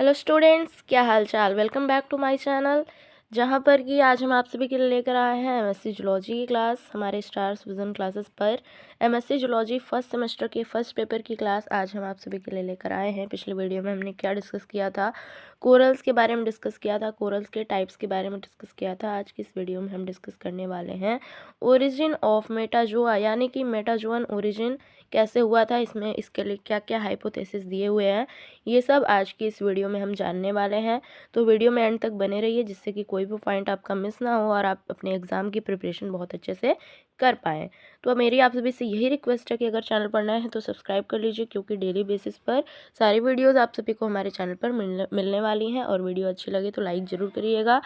Hello students, क्या हाल चाल। Welcome back to my channel, जहां पर कि आज हम आप सभी के लिए लेकर आए हैं एमएससी जूलॉजी की क्लास हमारे स्टार्स विजन क्लासेस पर। एमएससी जूलॉजी फर्स्ट सेमेस्टर के फर्स्ट पेपर की क्लास आज हम आप सभी के लिए लेकर आए हैं। पिछले वीडियो में हमने क्या डिस्कस किया था, कोरल्स के बारे में डिस्कस किया था, कोरल्स के टाइप्स के बारे में डिस्कस किया था। आज की इस वीडियो में हम डिस्कस करने वाले हैं ओरिजिन ऑफ मेटाजोआ, यानी कि मेटाजोअन ओरिजिन कैसे हुआ था, इसमें इसके लिए क्या क्या हाइपोथेसिस दिए हुए हैं, ये सब आज की इस वीडियो में हम जानने वाले हैं। तो वीडियो में एंड तक बने रहिए, जिससे कि कोई भी पॉइंट आपका मिस ना हो और आप अपने एग्जाम की प्रिपरेशन बहुत अच्छे से कर पाएँ। तो मेरी आप सभी से यही रिक्वेस्ट है कि अगर चैनल पर नए हैं तो सब्सक्राइब कर लीजिए, क्योंकि डेली बेसिस पर सारी वीडियोज़ आप सभी को हमारे चैनल पर मिलने वाली हैं। और वीडियो अच्छी लगे तो लाइक ज़रूर करिएगा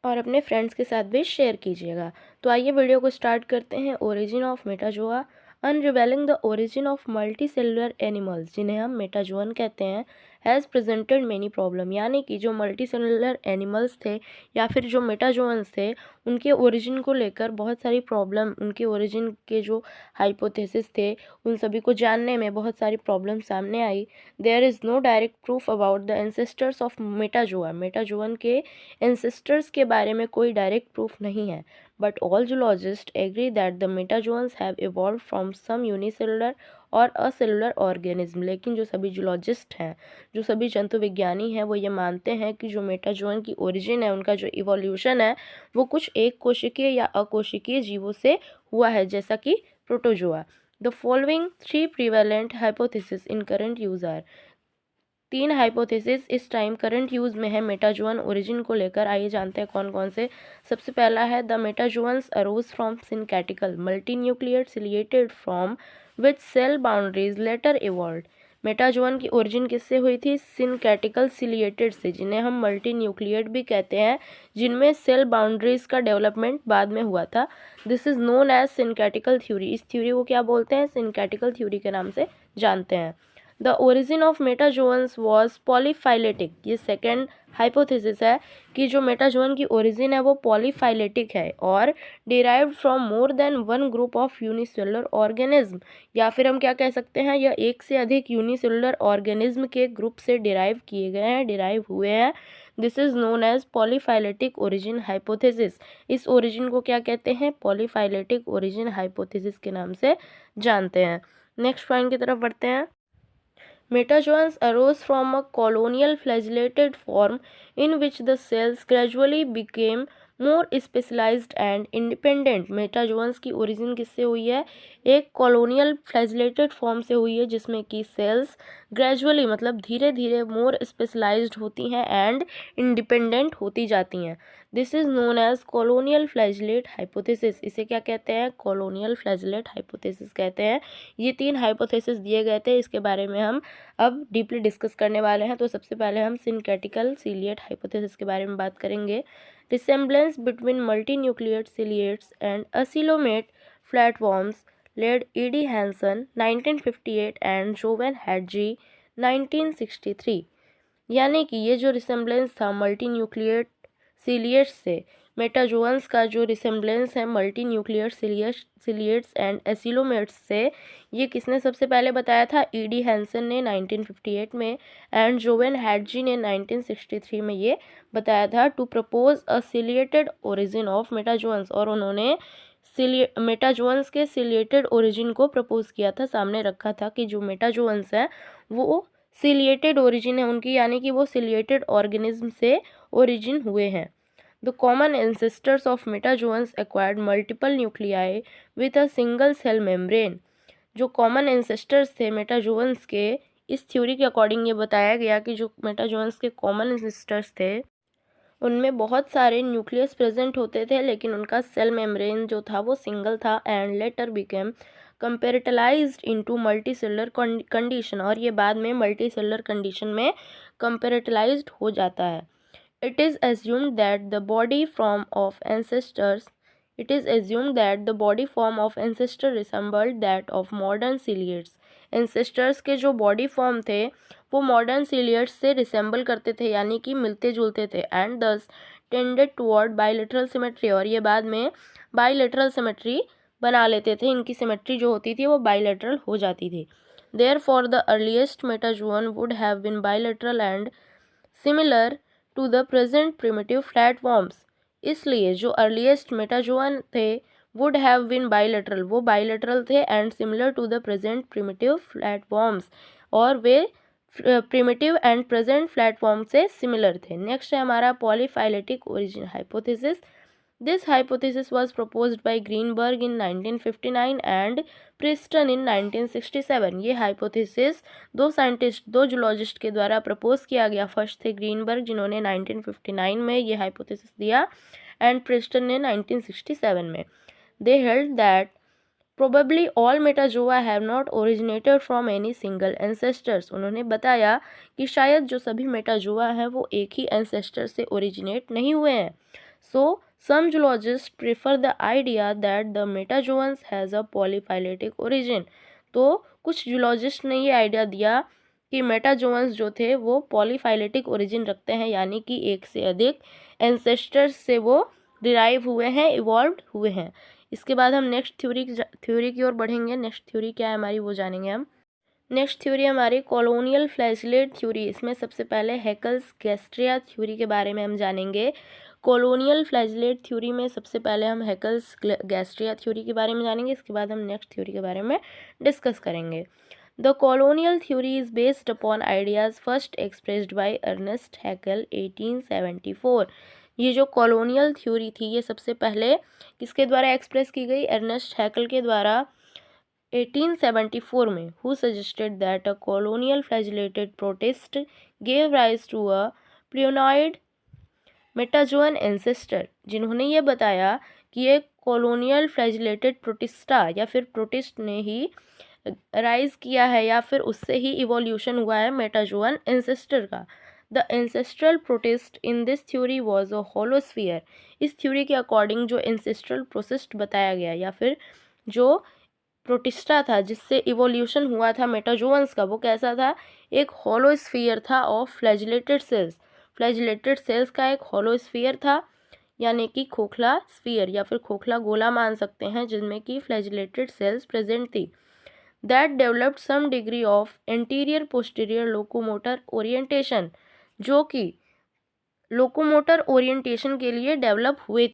और अपने फ्रेंड्स के साथ भी शेयर कीजिएगा। तो आइए वीडियो को स्टार्ट करते हैं। Origin of metazoa, unravelling the origin of multicellular animals, जिन्हें हम मेटाजोअन कहते हैं, हैज़ प्रेजेंटेड मेनी प्रॉब्लम, यानी कि जो मल्टी सेलुलर एनिमल्स थे या फिर जो मेटाजोअन्स थे, उनके ओरिजिन को लेकर बहुत सारी प्रॉब्लम, उनके ओरिजिन के जो हाइपोथेसिस थे उन सभी को जानने में बहुत सारी प्रॉब्लम सामने आई। There is no direct proof about the ancestors of metazoa, metazoan के एंसेस्टर्स के बारे में कोई डायरेक्ट प्रूफ नहीं है। But all zoologist agree that the metazoans have evolve from some unicellular और असेलुलर ऑर्गेनिज्म, लेकिन जो सभी जूलॉजिस्ट हैं, जो सभी जंतु विज्ञानी हैं, वो ये मानते हैं कि जो मेटाजोअन की ओरिजिन है, उनका जो इवोल्यूशन है, वो कुछ एक कोशिकीय या अकोशिकीय जीवों से हुआ है, जैसा कि protozoa. The following 3 prevalent hypothesis in current use are, 3 hypothesis इस टाइम करंट यूज में है मेटाजोअन ओरिजिन को लेकर। आइए जानते हैं कौन कौन से। सबसे पहला है the metazoans arose from syncytial multinucleate ciliated from which cell boundaries later evolved. Metazoan की ओरिजिन किससे हुई थी? सिनकैटिकल सिलिएटेड से, जिन्हें हम मल्टी न्यूक्लिएट भी कहते हैं, जिनमें सेल बाउंड्रीज का डेवलपमेंट बाद में हुआ था। This is known as syncytial theory. इस थ्योरी को क्या बोलते हैं? सिनकैटिकल थ्योरी के नाम से जानते हैं। The origin of metazoans was polyphyletic, ये सेकेंड हाइपोथेसिस है कि जो मेटाजोअन की ओरिजिन है वो पॉलीफाइलेटिक है और derived from more than one group of unicellular organism, या फिर हम क्या कह सकते हैं, यह एक से अधिक यूनिसेलुलर ऑर्गेनिज्म के ग्रुप से डिराइव किए गए हैं, डिराइव हुए हैं। This is known as polyphyletic origin hypothesis. इस ओरिजिन को क्या कहते हैं? पॉलीफाइलेटिक ओरिजिन हाइपोथेसिस के नाम से जानते हैं। नेक्स्ट पॉइंट की तरफ बढ़ते हैं। Metazoans arose from a colonial flagellated form in which the cells gradually became more specialized and independent. मेटाजोअन्स की ओरिजिन किससे हुई है? एक कॉलोनियल फ्लैजलेटेड फॉर्म से हुई है, जिसमें कि सेल्स ग्रेजुअली मतलब धीरे धीरे मोर स्पेशलाइज्ड होती हैं एंड इंडिपेंडेंट होती जाती हैं। This is known as colonial flagellate hypothesis. इसे क्या कहते हैं? कॉलोनियल फ्लैजलेट हाइपोथेसिस कहते हैं। ये 3 हाइपोथेसिस दिए गए थे, इसके बारे में हम अब डीपली डिस्कस करने वाले हैं। तो सबसे पहले हम सिनकैटिकल सीलिएट हाइपोथेसिस के बारे में बात करेंगे। Resemblance between multinucleate ciliates and acoelomate flatworms led E हैंसन 1958 एंड जोवेन हैडजी 1963, यानी कि ये जो रिसेम्बलेंस था मल्टीन्यूक्लिएट सीलिएट्स से, मेटाजोअन्स का जो रिसेम्बलेंस है मल्टी न्यूक्लियर सिलिएट्स एंड एसिलोमेट्स से, ये किसने सबसे पहले बताया था? ईडी हैंसन ने 1958 में एंड जोवेन हैडजी ने 1963 में ये बताया था, to propose a ciliated origin of metazoans. और उन्होंने मेटाजोअन्स के सिलिएटेड ओरिजिन को प्रपोज किया था, सामने रखा था कि जो मेटाजोअन्स हैं वो सिलिएटेड ओरिजिन है उनकी, यानी कि वो सिलिएटेड ऑर्गेनिज्म से ओरिजिन हुए हैं। The common ancestors of metazoans acquired multiple nuclei with a single cell membrane. जो कॉमन एंसेस्टर्स थे मेटाजोअन्स के, इस थ्योरी के अकॉर्डिंग ये बताया गया कि जो मेटाजोअन्स के कॉमन एंसेस्टर्स थे उनमें बहुत सारे न्यूक्लियस प्रेजेंट होते थे, लेकिन उनका सेल मेम्ब्रेन जो था वो सिंगल था and later became compartmentalised into multicellular condition, और ये बाद में मल्टीसेलुलर कंडीशन में कंपेरेटलाइज्ड हो जाता है। It is assumed that the body form of ancestors it is assumed that the body form of ancestor resembled that of modern ciliates. Ancestors के जो बॉडी फॉर्म थे वो मॉडर्न सीलियट्स से रिसेंबल करते थे, यानी कि मिलते जुलते थे, एंड दस टेंडेड टुवर्ड बाइलेटरल सिमेट्री, और ये बाद में बाइलेटरल सिमेट्री बना लेते थे, इनकी सिमेट्री जो होती थी वो बाइलेटरल हो जाती थी। Therefore the earliest metazoan would have been bilateral and similar to the present primitive flatworms. इसलिए जो अर्लीस्ट मेटाजोअन थे वुड हैव बीन बाइलेटरल, वो बाइलेटरल थे and similar to the present primitive flatworms, और वे प्रिमिटिव एंड प्रेजेंट प्लेटफॉर्म से similar थे। Next है हमारा polyphyletic origin hypothesis. This hypothesis was proposed by Greenberg in 1959 and Preston in 1967। ये hypothesis दो जूलॉजिस्ट के द्वारा प्रपोज किया गया। फर्स्ट थे ग्रीनबर्ग जिन्होंने 1959 में ये हाइपोथेसिस दिया एंड प्रिस्टन ने 1967 में। दे held that Probably all metazoa have not originated from any single ancestors। उन्होंने बताया कि शायद जो सभी मेटाजोआ हैं वो एक ही एंसेस्टर से ओरिजिनेट नहीं हुए हैं। So some zoologists prefer the idea that the metazoans has a polyphyletic origin। तो कुछ जूलॉजिस्ट ने ये आइडिया दिया कि मेटाजोअन्स जो थे वो पॉलीफाइलेटिक ओरिजिन रखते हैं, यानी कि एक से अधिक एंसेस्टर्स से वो डिराइव हुए हैं, इवॉल्व हुए हैं। इसके बाद हम नेक्स्ट थ्योरी की ओर बढ़ेंगे। नेक्स्ट थ्योरी क्या है हमारी वो जानेंगे हम। नेक्स्ट थ्योरी हमारी कॉलोनियल फ्लैजिलेट थ्योरी। इसमें सबसे पहले हैकल्स गैस्ट्रिया थ्योरी के बारे में हम जानेंगे। कॉलोनियल फ्लैजिलेट थ्योरी में सबसे पहले हम हैकल्स गैस्ट्रिया थ्योरी के बारे में जानेंगे। इसके बाद हम नेक्स्ट थ्योरी के बारे में डिस्कस करेंगे। The colonial theory is based upon ideas first expressed by Ernst Haeckel 1874। ये जो कॉलोनियल थ्योरी थी ये सबसे पहले किसके द्वारा एक्सप्रेस की गई? अर्नेस्ट हैकल के द्वारा 1874 में। Who suggested that a colonial flagellated protist gave rise to a prionoid metazoan ancestor. जिन्होंने ये बताया कि एक कॉलोनियल फ्लैजिलेटेड प्रोटिस्टा या फिर प्रोटिस्ट ने ही राइज किया है या फिर उससे ही इवोल्यूशन हुआ है मेटाजोअन एंसेस्टर का। The ancestral protist in this theory was a hollow sphere. इस थ्योरी के अकॉर्डिंग जो एंसेस्ट्रल प्रोटिस्ट बताया गया या फिर जो प्रोटिस्टा था जिससे इवोल्यूशन हुआ था मेटाजोअन्स का, वो कैसा था? एक होलोस्फीयर था of flagellated sales. Flagellated sales का एक होलोस्फीयर था, यानी कि खोखला स्फीयर या फिर खोखला गोला मान सकते हैं, जिनमें कि फ्लैजिलेटेड सेल्स प्रेजेंट थी। That developed some degree of anterior posterior locomotor orientation, जो कि लोकोमोटर ओरिएंटेशन के लिए डेवलप हुए।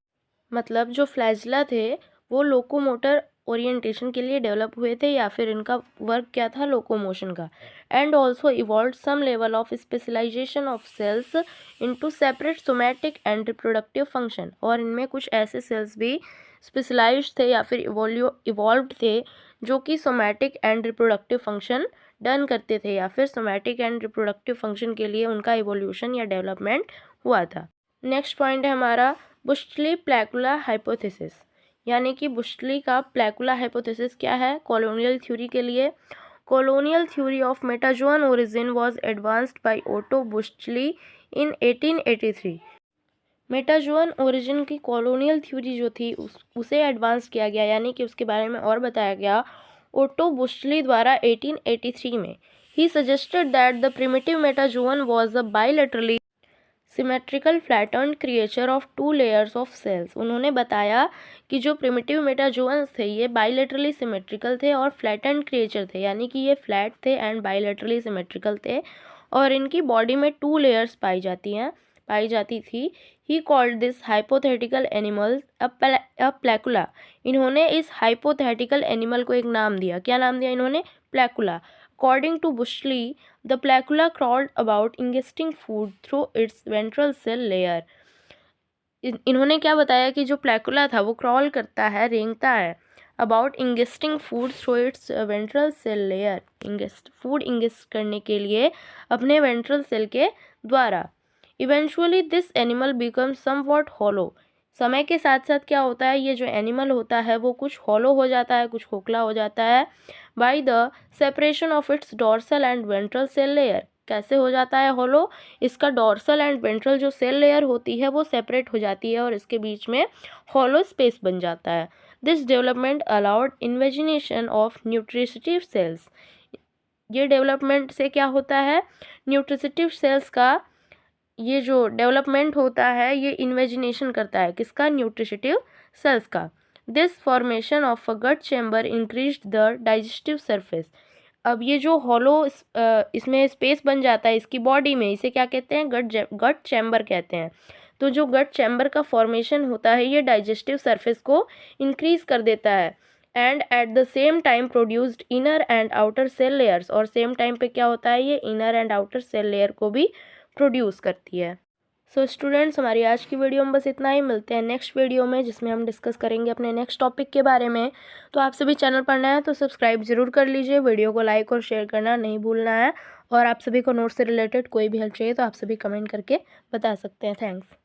मतलब जो फ्लैजिला थे वो लोकोमोटर ओरिएंटेशन के लिए डेवलप हुए थे या फिर इनका वर्क क्या था? लोकोमोशन का। And also evolve some level of specialization of cells into separate somatic and reproductive function. और इनमें कुछ ऐसे सेल्स भी स्पेशलाइज्ड थे या फिर इवॉल्व्ड थे जो कि somatic and reproductive function done करते थे या फिर सोमैटिक एंड रिप्रोडक्टिव फंक्शन के लिए उनका इवोल्यूशन या डेवलपमेंट हुआ था। नेक्स्ट पॉइंट है हमारा बुश्टली प्लैकुला हाइपोथेसिस, यानी कि बुश्टली का प्लैकुला हाइपोथेसिस क्या है कॉलोनियल थ्योरी के लिए? Colonial theory of metazoan origin was advanced by Otto Butschli in 1883। Metazoan origin की कॉलोनियल थ्योरी जो थी उसे एडवांस किया गया, यानी कि उसके बारे में और बताया गया ओटो बुश्टली द्वारा 1883 में। He suggested that the primitive metazoan was a bilaterally symmetrical flattened creature of 2 layers of cells. उन्होंने बताया कि जो प्रिमिटिव मेटाजोअन्स थे ये बाइलेटरली सिमेट्रिकल थे और फ्लैटर्न्ड क्रिएचर थे, यानी कि ये फ्लैट थे एंड बाइलेटरली सिमेट्रिकल थे और इनकी बॉडी में 2 लेयर्स पाई जाती थी। He called this hypothetical animal a placula. इन्होंने इस हाइपोथेटिकल एनिमल को एक नाम दिया। क्या नाम दिया इन्होंने? प्लैकुला। According to Bushley, the placula crawled about ingesting food through its ventral cell layer। इन्होंने क्या बताया कि जो प्लैकुला था वो क्रॉल करता है, रेंगता है about ingesting food through its ventral cell layer. Food ingest करने के लिए अपने वेंट्रल सेल के द्वारा। Eventually this animal become somewhat hollow. समय के साथ साथ क्या होता है, ये जो एनिमल होता है वो कुछ हॉलो हो जाता है, कुछ खोखला हो जाता है by the separation of its dorsal and ventral cell layer. कैसे हो जाता है हॉलो? इसका डॉर्सल एंड वेंट्रल जो सेल लेयर होती है वो सेपरेट हो जाती है और इसके बीच में हॉलो स्पेस बन जाता है। This development allowed invagination of nutritive cells. ये डेवलपमेंट से क्या होता है? न्यूट्रिटिव सेल्स का ये जो डेवलपमेंट होता है ये इन्वेजिनेशन करता है किसका? न्यूट्रिटिव सेल्स का। This formation of a gut chamber increased the digestive surface. अब ये जो हॉलो इसमें स्पेस बन जाता है इसकी बॉडी में, इसे क्या कहते हैं, गट चैम्बर कहते हैं। तो जो गट चैम्बर का फॉर्मेशन होता है ये डाइजेस्टिव सरफेस को इंक्रीज कर देता है and at the same time produced inner and outer cell layers, और सेम टाइम पे क्या होता है, ये inner and outer cell layer को भी प्रोड्यूस करती है। सो स्टूडेंट्स, हमारी आज की वीडियो में बस इतना ही। मिलते हैं नेक्स्ट वीडियो में जिसमें हम डिस्कस करेंगे अपने नेक्स्ट टॉपिक के बारे में। तो आप सभी चैनल पर नए हैं तो सब्सक्राइब जरूर कर लीजिए, वीडियो को लाइक और शेयर करना नहीं भूलना है। और आप सभी को नोट से रिलेटेड कोई भी हेल्प चाहिए तो आप सभी कमेंट करके बता सकते हैं। थैंक्स।